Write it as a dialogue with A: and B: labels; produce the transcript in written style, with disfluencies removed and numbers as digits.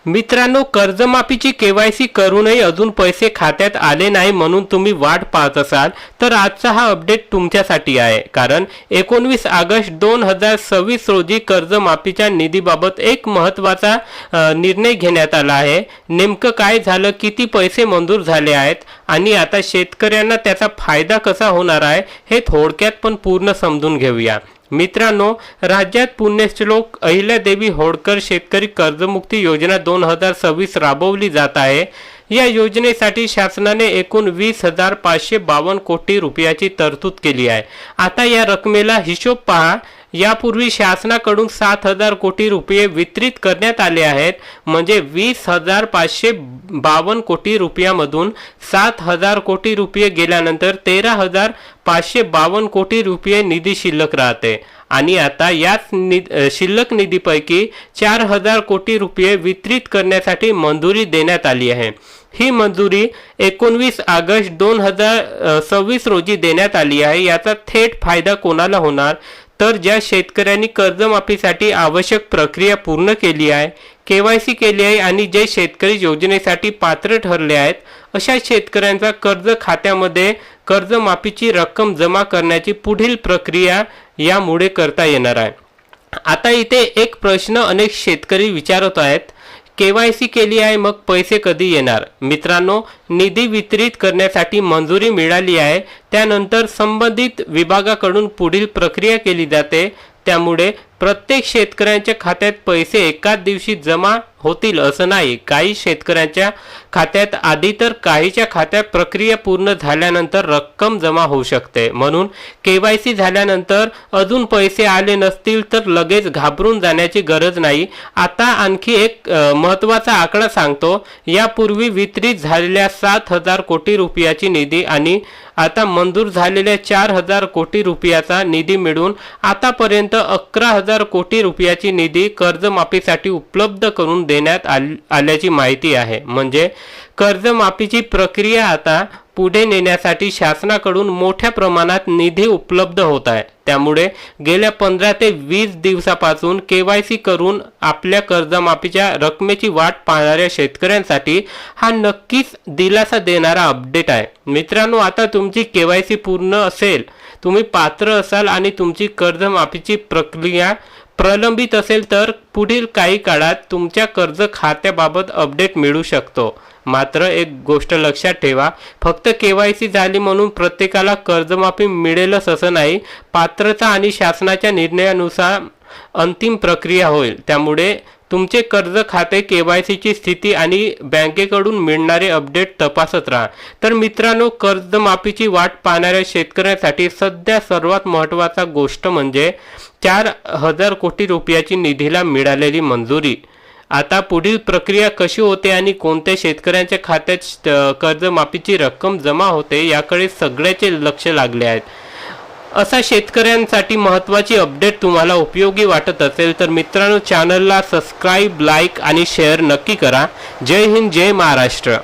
A: मित्रांनो, कर्जमाफीची केवायसी करूनही अजून पैसे खात्यात आले नाही म्हणून तुम्ही वाट पाहत असाल तर आजचा हा अपडेट तुमच्यासाठी आहे। कारण 19 ऑगस्ट 2026 रोजी कर्जमाफीच्या निधीबाबत एक महत्त्वाचा निर्णय घेण्यात आला आहे। नेमकं काय झालं, किती पैसे मंजूर झाले आहेत आणि आता शेतकऱ्यांना त्याचा फायदा कसा होणार आहे हे थोडक्यात पण पूर्ण समजून घेऊया। मित्रांनो, राज्यात पुण्यश्लोक अहिल्यादेवी होळकर शेतकरी कर्जमुक्ती योजना 2026 राबवली जात आहे। या योजनेसाठी शासनाने एकूण 20,552 कोटी रुपयाची तरतूद केली आहे। आता या रकमेला हिशोब पहा। यापूर्वी शासनाकडून 7,000 कोटी रुपये वितरित करण्यात आले आहेत। म्हणजे 20,552 कोटी रुपयामधून 7,000 कोटी रुपये गेल्यानंतर 13,552 कोटी रुपये निधी शिल्लक राहते आणि आता याच शिल्लक निधीपैकी 4,000 कोटी रुपये वितरित करण्यासाठी मंजुरी देण्यात आली आहे। ही मंजुरी 19 ऑगस्ट 2026 रोजी देण्यात आली आहे। याचा थेट फायदा कोणाला होणार तर ज्या शेतकऱ्यांनी कर्जमाफीसाठी आवश्यक प्रक्रिया पूर्ण केली आहे, केवायसी केली आहे आणि जे शेतकरी योजनेसाठी पात्र ठरले आहेत अशा शेतकऱ्यांचा कर्ज खात्यामध्ये कर्जमाफीची रक्कम जमा करण्याची पुढील प्रक्रिया यामुळे करता येणार आहे। आता इथे एक प्रश्न अनेक शेतकरी विचारत आहेत, केवायसी केली आहे मग पैसे कधी येणार? मित्रांनो, निधी वितरित करण्यासाठी मंजुरी मिळाली आहे, त्यानंतर संबंधित विभागाकडून पुढील प्रक्रिया केली जाते। त्यामुळे प्रत्येक शेतकऱ्यांच्या खात्यात पैसे एकाच दिवशी जमा होतील असं नाही। काही शेतकऱ्यांच्या खात्यात आधी तर काहीच्या खात्यात प्रक्रिया पूर्ण झाल्यानंतर रक्कम जमा होऊ शकते। म्हणून केवायसी झाल्यानंतर अजून पैसे आले नसतील तर लगेच घाबरून जाण्याची गरज नाही। आता आणखी एक महत्त्वाचा आकडा सांगतो। यापूर्वी वितरित झालेल्या 7,000 कोटी रुपयाची निधी आणि आता मंजूर झालेल्या 4,000 कोटी रुपयाचा निधी मिळून आतापर्यंत 11,000 कोटी रुपयाची निधी कर्जमाफीसाठी उपलब्ध करून देण्यात आल्याची माहिती आहे। म्हणजे कर्जमाफीची प्रक्रिया आता पुढे नेण्यासाठी शासनाकडून मोठ्या प्रमाणात निधी उपलब्ध होत आहे। त्यामुळे गेल्या 15 ते 20 दिवसापासून केवायसी करून आपल्या कर्जमाफीच्या रकमेची वाट पाहणाऱ्या शेतकऱ्यांसाठी हा नक्कीच दिलासा देणारा अपडेट आहे। मित्रांनो, आता तुमची केवायसी पूर्ण असेल, तुम्ही पात्र असाल आणि तुमची कर्जमाफीची प्रक्रिया प्रलंबित असेल तर पुढील काही काळात तुमच्या कर्ज खात्याबाबत अपडेट मिळू शकतो। मात्र एक गोष्ट लक्षात ठेवा, फक्त केवायसी झाली म्हणून प्रत्येकाला कर्जमाफी मिळेलच असं नाही। पात्रता आणि शासनाच्या निर्णयानुसार अंतिम प्रक्रिया होईल। त्यामुळे तुमचे कर्ज खाते केवायसीची स्थिती आणि बँकेकडून मिळणारे अपडेट तपासत राहा। तर मित्रांनो, कर्जमाफीची वाट पाहणाऱ्या शेतकऱ्यांसाठी सध्या सर्वात महत्त्वाचा गोष्ट म्हणजे 4,000 कोटी रुपयाची निधीला मिळालेली मंजुरी। आता पुढील प्रक्रिया कशी होते आणि कोणत्या शेतकऱ्यांच्या खात्यात कर्जमाफीची रक्कम जमा होते याकडे सगळ्याचे लक्ष लागले आहेत। असा शेतकऱ्यांसाठी महत्त्वाची अपडेट तुम्हाला उपयोगी वाटत असेल तर मित्रांनो, चॅनलला सबस्क्राईब, लाईक आणि शेअर नक्की करा। जय हिंद, जय महाराष्ट्र।